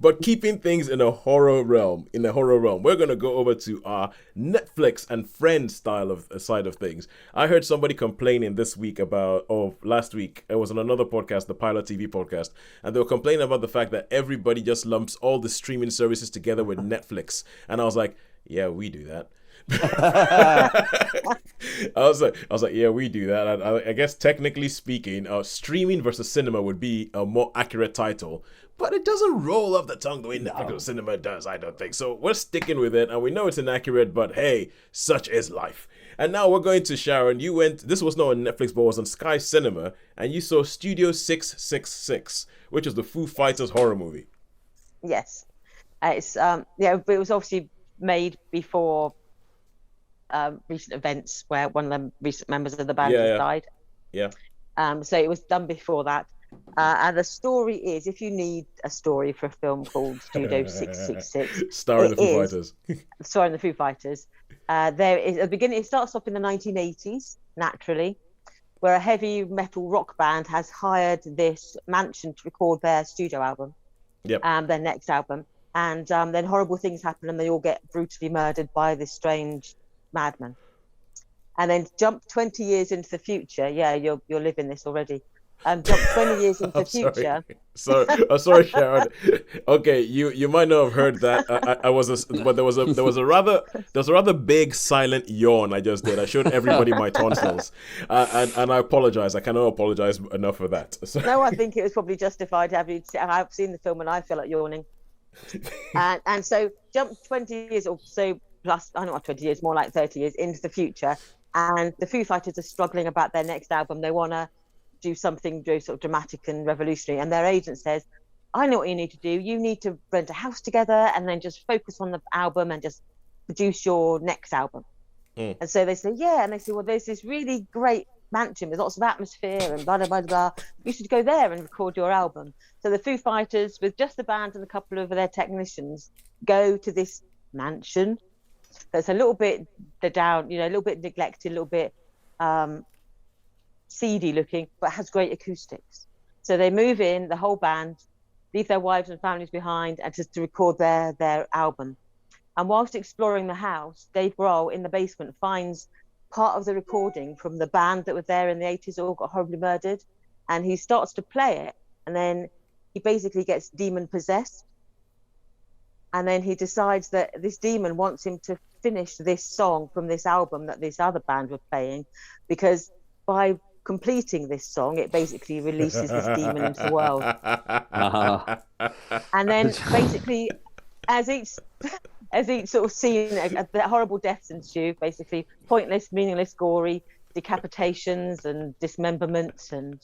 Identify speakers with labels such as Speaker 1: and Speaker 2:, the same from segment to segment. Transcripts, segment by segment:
Speaker 1: But keeping things in a horror realm, we're gonna go over to our Netflix and Friends style of side of things. I heard somebody complaining this week about, or last week, it was on another podcast, the Pilot TV podcast, and they were complaining about the fact that everybody just lumps all the streaming services together with Netflix, and I was like, yeah, we do that. I was like, yeah, we do that. And I guess technically speaking, streaming versus cinema would be a more accurate title, but it doesn't roll off the tongue the way Netflix or cinema does. I don't think so. We're sticking with it, and we know it's inaccurate, but hey, such is life. And now we're going to Sharon. You went. This was not on Netflix, but was on Sky Cinema, and you saw Studio 666, which is the Foo Fighters horror movie.
Speaker 2: Yes, it's yeah, but it was obviously made before recent events where one of the recent members of the band has died.
Speaker 1: Yeah.
Speaker 2: So it was done before that. And the story is, if you need a story for a film called Studio 666,
Speaker 1: starring the Foo Fighters.
Speaker 2: Starring the Foo Fighters. There is at the beginning. It starts off in the 1980s, naturally, where a heavy metal rock band has hired this mansion to record their studio album, their next album, and then horrible things happen, and they all get brutally murdered by this strange madman. And then jump 20 years into the future. Yeah, you're living this already. Jump 20 years into the future.
Speaker 1: Sorry, Sharon. Okay, you might not have heard that. But there was a rather big silent yawn I just did. I showed everybody my tonsils, and I apologize. I cannot apologize enough for that. So.
Speaker 2: No, I think it was probably justified. I've seen the film and I feel like yawning. And so jump 20 years or so plus, I don't know, 20 years, more like 30 years into the future, and the Foo Fighters are struggling about their next album. They want to do something sort of dramatic and revolutionary, and their agent says, I know what you need to do. You need to rent a house together and then just focus on the album and just produce your next album. And so they say, yeah, and they say, well, there's this really great mansion with lots of atmosphere and blah, blah, blah, blah. You should go there and record your album. So the Foo Fighters, with just the band and a couple of their technicians, go to this mansion that's a little bit a little bit neglected, a little bit seedy looking, but has great acoustics. So they move in, the whole band, leave their wives and families behind, and just to record their album. And whilst exploring the house, Dave Grohl in the basement finds part of the recording from the band that were there in the 80s, all got horribly murdered, and he starts to play it, and then he basically gets demon possessed. And then he decides that this demon wants him to finish this song from this album that this other band were playing, because by completing this song, it basically releases this demon into the world. And then basically, as each sort of scene, the horrible deaths ensue, basically pointless, meaningless, gory decapitations and dismemberments, and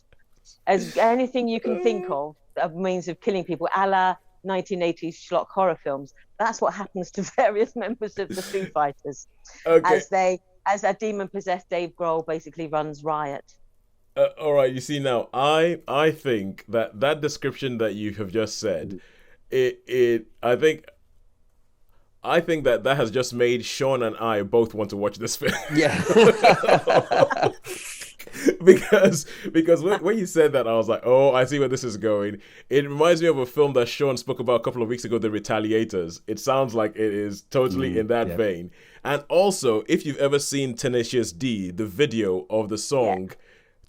Speaker 2: as anything you can think of means of killing people, a la 1980s schlock horror films. That's what happens to various members of the Foo Fighters, as a demon-possessed Dave Grohl basically runs riot.
Speaker 1: All right, you see now, I think that description that you have just said, I think that has just made Sean and I both want to watch this film.
Speaker 3: Yeah.
Speaker 1: because when you said that, I was like, oh, I see where this is going. It reminds me of a film that Sean spoke about a couple of weeks ago, The Retaliators. It sounds like it is totally in that vein. And also, if you've ever seen Tenacious D, the video of the song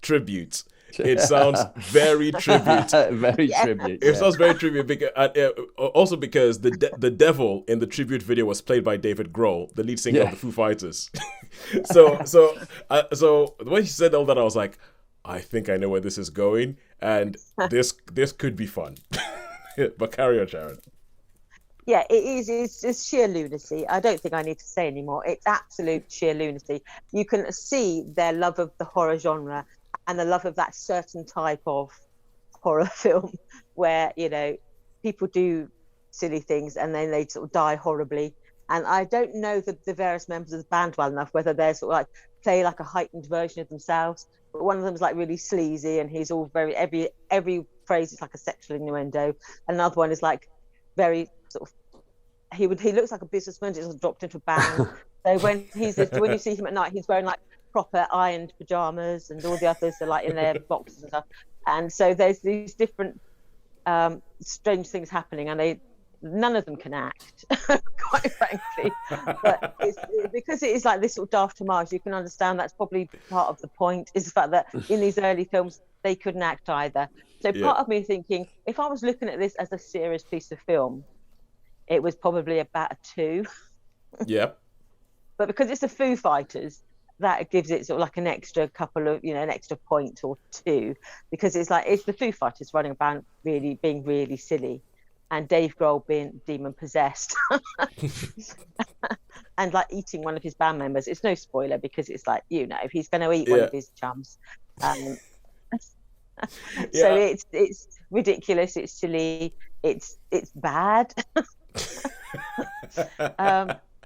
Speaker 1: Tribute, it sounds very tribute. It sounds very tribute because also because the devil in the tribute video was played by David Grohl, the lead singer of the Foo Fighters. so when he said all that, I was like, I think I know where this is going, and this could be fun. But carry on, Sharon.
Speaker 2: Yeah, it is. It's sheer lunacy. I don't think I need to say anymore. It's absolute sheer lunacy. You can see their love of the horror genre and the love of that certain type of horror film where, people do silly things and then they sort of die horribly. And I don't know the various members of the band well enough, whether they're sort of like play like a heightened version of themselves. But one of them is like really sleazy and he's all very, every phrase is like a sexual innuendo. Another one is like very sort of, he looks like a businessman just dropped into a band. So when you see him at night, he's wearing like proper ironed pajamas, and all the others are like in their boxes and stuff. And so there's these different strange things happening, and none of them can act, quite frankly. But it's because it is like this sort of daft homage. You can understand that's probably part of the point, is the fact that in these early films they couldn't act either. So part of me thinking, if I was looking at this as a serious piece of film, it was probably about a 2.
Speaker 1: Yeah.
Speaker 2: But because it's the Foo Fighters, that gives it sort of like an extra couple of, an extra point or 2, because it's the Foo Fighters running about being really silly, and Dave Grohl being demon possessed and like eating one of his band members. It's no spoiler, because it's like, he's going to eat one of his chums. So it's ridiculous, it's silly, it's bad.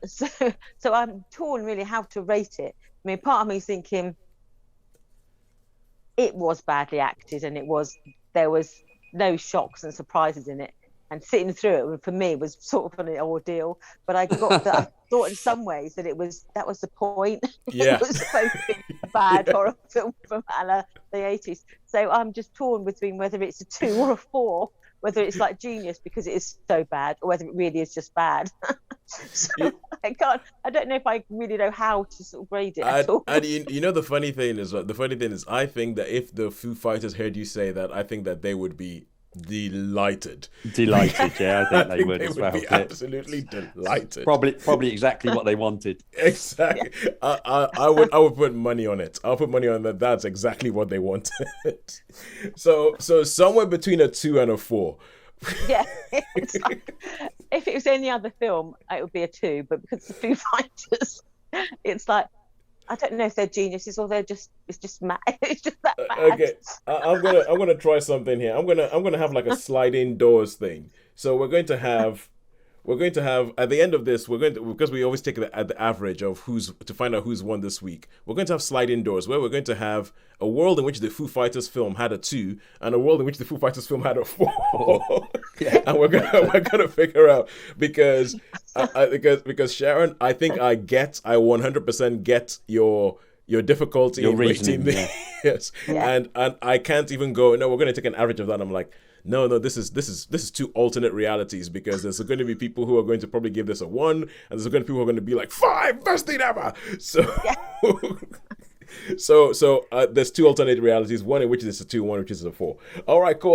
Speaker 2: So I'm torn really how to rate it. I mean, part of me is thinking it was badly acted, and there was no shocks and surprises in it, and sitting through it for me was sort of an ordeal. But I thought in some ways that that was the point.
Speaker 1: Yeah.
Speaker 2: It was supposed to be a bad horror film from the 80s. So I'm just torn between whether it's a 2 or a 4, whether it's like genius because it is so bad, or whether it really is just bad. So I don't know if I really know how to sort of grade it at all.
Speaker 1: And the funny thing is, I think that if the Foo Fighters heard you say that, I think that they would be delighted.
Speaker 3: Yeah, I think they would as well.
Speaker 1: Be absolutely delighted.
Speaker 3: Probably exactly what they wanted.
Speaker 1: Exactly. Yeah. I would put money on it. I'll put money on that. That's exactly what they wanted. So somewhere between a 2 and a 4.
Speaker 2: Yeah. If it was any other film, it would be a 2. But because the Foo Fighters, it's like, I don't know if they're geniuses or it's just mad. It's just that bad.
Speaker 1: Okay, I'm gonna try something here. I'm gonna have like a sliding doors thing. So we're going to have at the end of this, because we always take the average of to find out who's won this week. We're going to have sliding doors where we're going to have a world in which the Foo Fighters film had a 2 and a world in which the Foo Fighters film had a 4. Yeah. And we're gonna figure out because Sharon, I think I 100% get your difficulty in rating this. Yes. Yeah. And I can't even go, no, we're going to take an average of that. I'm like, no, this is 2 alternate realities, because there's going to be people who are going to probably give this a 1, and there's going to be people who are going to be like 5, best thing ever. So so there's 2 alternate realities, one in which is a 2, one which is a 4. All right, cool.